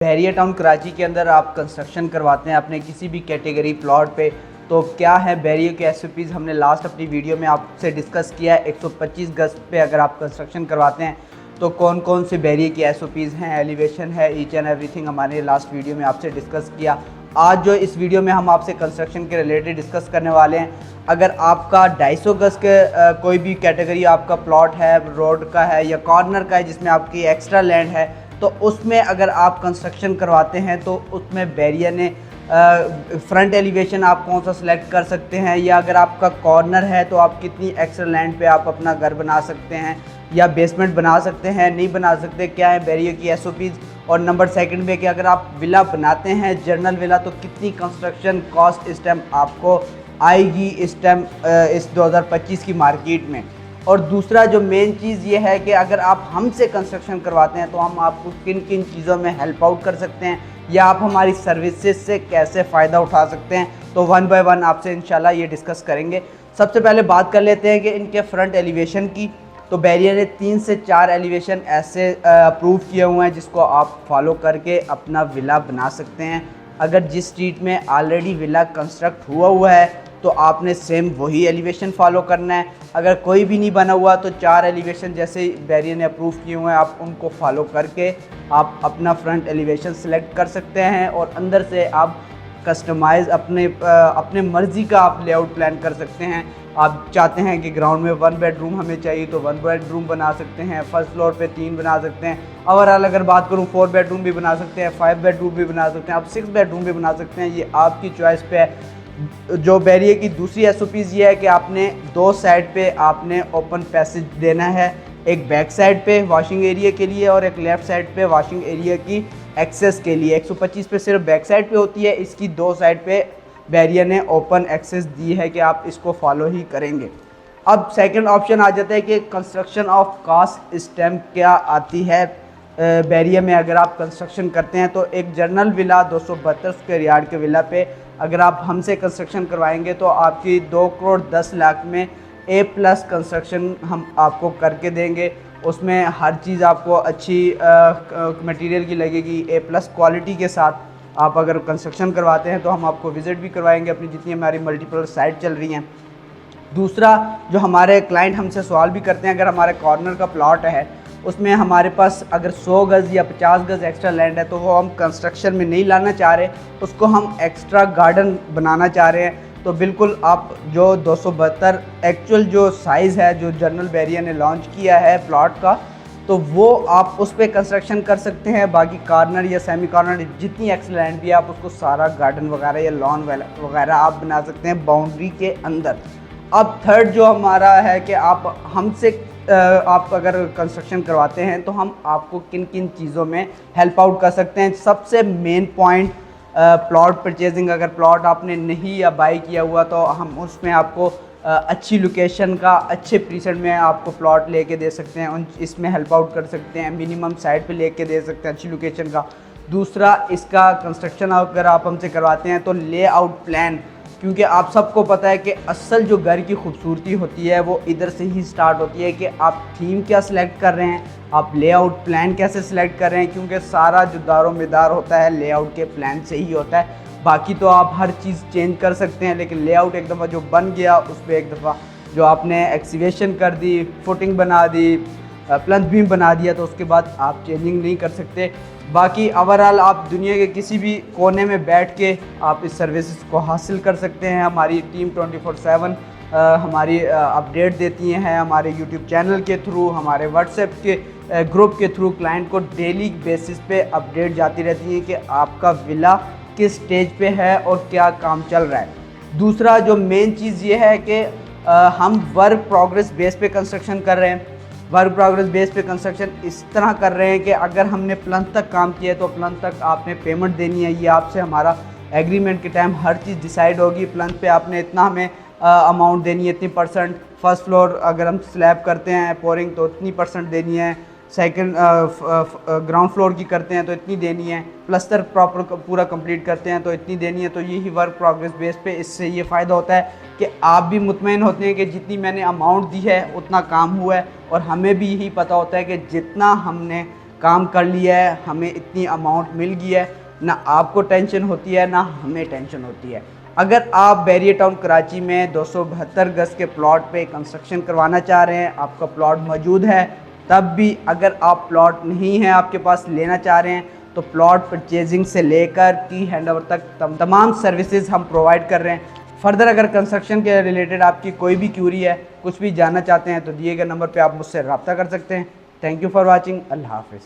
बहरिया town Karachi के अंदर आप कंस्ट्रक्शन करवाते हैं अपने किसी भी कैटेगरी प्लॉट पे, तो क्या है बहरिया के एसओपीज़ हमने लास्ट अपनी वीडियो में आपसे डिस्कस किया है। 125 गज पे अगर आप कंस्ट्रक्शन करवाते हैं तो कौन कौन से बहरिया की एसओपीज़ हैं, एलिवेशन है, ईच एंड एवरीथिंग हमारे लास्ट वीडियो में आपसे डिस्कस किया। आज जो इस वीडियो में हम आपसे कंस्ट्रक्शन के रिलेटेड डिस्कस करने वाले हैं, अगर आपका 250 गज के कोई भी कैटेगरी आपका प्लॉट है, रोड का है या कॉर्नर का है जिसमें आपकी एक्स्ट्रा लैंड है, तो उसमें अगर आप कंस्ट्रक्शन करवाते हैं तो उसमें बहरिया ने फ्रंट एलिवेशन आप कौन सा सिलेक्ट कर सकते हैं, या अगर आपका कॉर्नर है तो आप कितनी एक्स्ट्रा लैंड पे आप अपना घर बना सकते हैं या बेसमेंट बना सकते हैं, नहीं बना सकते, क्या है बहरिया की एसओपीज़। और नंबर सेकंड में कि अगर आप विला बनाते हैं जनरल विला तो कितनी कंस्ट्रक्शन कॉस्ट इस टाइम आपको आएगी इस टाइम इस 2025 की मार्केट में। और दूसरा जो मेन चीज़ ये है कि अगर आप हमसे कंस्ट्रक्शन करवाते हैं तो हम आपको किन किन चीज़ों में हेल्प आउट कर सकते हैं या आप हमारी सर्विसेज से कैसे फ़ायदा उठा सकते हैं, तो वन बाय वन आपसे इंशाल्लाह ये डिस्कस करेंगे। सबसे पहले बात कर लेते हैं कि इनके फ्रंट एलिवेशन की। तो बहरिया ने 3 से 4 एलिवेशन ऐसे अप्रूव किए हुए हैं जिसको आप फॉलो करके अपना विला बना सकते हैं। अगर जिस स्ट्रीट में ऑलरेडी विला कंस्ट्रक्ट हुआ है तो आपने सेम वही एलिवेशन फॉलो करना है। अगर कोई भी नहीं बना हुआ तो 4 एलिवेशन जैसे बहरिया ने अप्रूव किए हुए हैं आप उनको फॉलो करके आप अपना फ्रंट एलिवेशन सेलेक्ट कर सकते हैं और अंदर से आप कस्टमाइज़ अपने मर्ज़ी का आप लेआउट प्लान कर सकते हैं। आप चाहते हैं कि ग्राउंड में 1 बेडरूम हमें चाहिए तो 1 बेडरूम बना सकते हैं, फर्स्ट फ्लोर पे 3 बना सकते हैं। ओवरऑल अगर बात करूँ 4 बेडरूम भी बना सकते हैं, 5 बेडरूम भी बना सकते हैं, आप 6 बेडरूम भी बना सकते हैं, ये आपकी चॉइस पे है। जो बहरिया की दूसरी एसओपीज़ ये है कि आपने 2 साइड पे आपने ओपन पैसेज देना है, एक बैक साइड पे वॉशिंग एरिया के लिए और एक लेफ़्ट साइड पे वॉशिंग एरिया की एक्सेस के लिए। 125 पे सिर्फ बैक साइड पे होती है, इसकी 2 साइड पे बहरिया ने ओपन एक्सेस दी है कि आप इसको फॉलो ही करेंगे। अब सेकंड ऑप्शन आ जाता है कि कंस्ट्रक्शन ऑफ कास्ट स्टैम्प क्या आती है बहरिया में। अगर आप कंस्ट्रक्शन करते हैं तो एक जनरल विला 272 स्क्वायर यार्ड के विला पे अगर आप हमसे कंस्ट्रक्शन करवाएंगे तो आपकी 2 करोड़ 10 लाख में A+ कंस्ट्रक्शन हम आपको करके देंगे। उसमें हर चीज़ आपको अच्छी मटेरियल की लगेगी, A+ क्वालिटी के साथ। आप अगर कंस्ट्रक्शन करवाते हैं तो हम आपको विज़िट भी करवाएंगे अपनी जितनी हमारी मल्टीपल साइट चल रही हैं। दूसरा जो हमारे क्लाइंट हमसे सवाल भी करते हैं, अगर हमारे कॉर्नर का प्लॉट है उसमें हमारे पास अगर 100 गज़ या 50 गज़ एक्स्ट्रा लैंड है तो वो हम कंस्ट्रक्शन में नहीं लाना चाह रहे, उसको हम एक्स्ट्रा गार्डन बनाना चाह रहे हैं, तो बिल्कुल आप जो 272 एक्चुअल जो साइज़ है जो जनरल बहरिया ने लॉन्च किया है प्लॉट का, तो वो आप उस पर कंस्ट्रक्शन कर सकते हैं। बाकी कॉर्नर या सेमी कॉर्नर जितनी एक्स्ट्रा लैंड भी है आप उसको सारा गार्डन वगैरह या लॉन वगैरह आप बना सकते हैं बाउंड्री के अंदर। अब थर्ड जो हमारा है कि आप हमसे आप अगर कंस्ट्रक्शन करवाते हैं तो हम आपको किन किन चीज़ों में हेल्प आउट कर सकते हैं। सबसे मेन पॉइंट प्लॉट परचेजिंग, अगर प्लॉट आपने नहीं या बाई किया हुआ तो हम उसमें आपको अच्छी लोकेशन का अच्छे प्रीसेट में आपको प्लॉट लेके दे सकते हैं, इसमें हेल्प आउट कर सकते हैं, मिनिमम साइड पे लेके दे सकते हैं अच्छी लोकेशन का। दूसरा इसका कंस्ट्रक्शन अगर आप हमसे करवाते हैं तो लेआउट प्लान, क्योंकि आप सबको पता है कि असल जो घर की खूबसूरती होती है वो इधर से ही स्टार्ट होती है कि आप थीम क्या सिलेक्ट कर रहे हैं, आप लेआउट प्लान कैसे सिलेक्ट कर रहे हैं, क्योंकि सारा जो दारोमदार होता है लेआउट के प्लान से ही होता है। बाकी तो आप हर चीज़ चेंज कर सकते हैं, लेकिन लेआउट एक दफ़ा जो बन गया उस पर एक दफ़ा जो आपने एक्सीवेशन कर दी, फुटिंग बना दी, प्लंथ बीम बना दिया, तो उसके बाद आप चेंजिंग नहीं कर सकते। बाकी ओवरऑल आप दुनिया के किसी भी कोने में बैठ के आप इस सर्विसेज को हासिल कर सकते हैं। हमारी टीम 24/7 हमारी अपडेट देती हैं, हमारे यूट्यूब चैनल के थ्रू, हमारे व्हाट्सएप के ग्रुप के थ्रू क्लाइंट को डेली बेसिस पे अपडेट जाती रहती है कि आपका विला किस स्टेज पे है और क्या काम चल रहा है। दूसरा जो मेन चीज़ ये है कि हम वर्क प्रोग्रेस बेस पे कंस्ट्रक्शन कर रहे हैं। वर्क प्रोग्रेस बेस पे कंस्ट्रक्शन इस तरह कर रहे हैं कि अगर हमने प्लंथ तक काम किया है तो प्लंथ तक आपने पेमेंट देनी है, ये आपसे हमारा एग्रीमेंट के टाइम हर चीज़ डिसाइड होगी। प्लंथ पे आपने इतना हमें अमाउंट देनी है, इतनी %, फर्स्ट फ्लोर अगर हम स्लैब करते हैं पोरिंग तो इतनी % देनी है, सेकंड ग्राउंड फ्लोर की करते हैं तो इतनी देनी है, प्लस्तर प्रॉपर पूरा कंप्लीट करते हैं तो इतनी देनी है। तो यही वर्क प्रोग्रेस बेस पे इससे ये फ़ायदा होता है कि आप भी मुतमईन होते हैं कि जितनी मैंने अमाउंट दी है उतना काम हुआ है, और हमें भी यही पता होता है कि जितना हमने काम कर लिया है, हमें इतनी अमाउंट मिल गई है, ना आपको टेंशन होती है ना हमें टेंशन होती है। अगर आप बैरियर टाउन कराची में 272 गज के प्लॉट पे कंस्ट्रक्शन करवाना चाह रहे हैं, आपका प्लॉट मौजूद है, तब भी अगर आप प्लॉट नहीं है आपके पास, लेना चाह रहे हैं, तो प्लॉट परचेजिंग से लेकर की हैंडओवर तक तमाम सर्विसेज हम प्रोवाइड कर रहे हैं। फर्दर अगर कंस्ट्रक्शन के रिलेटेड आपकी कोई भी क्यूरी है, कुछ भी जानना चाहते हैं, तो दिए गए नंबर पे आप मुझसे रब्ता कर सकते हैं। Thank you for watching. अल्लाह हाफिज़।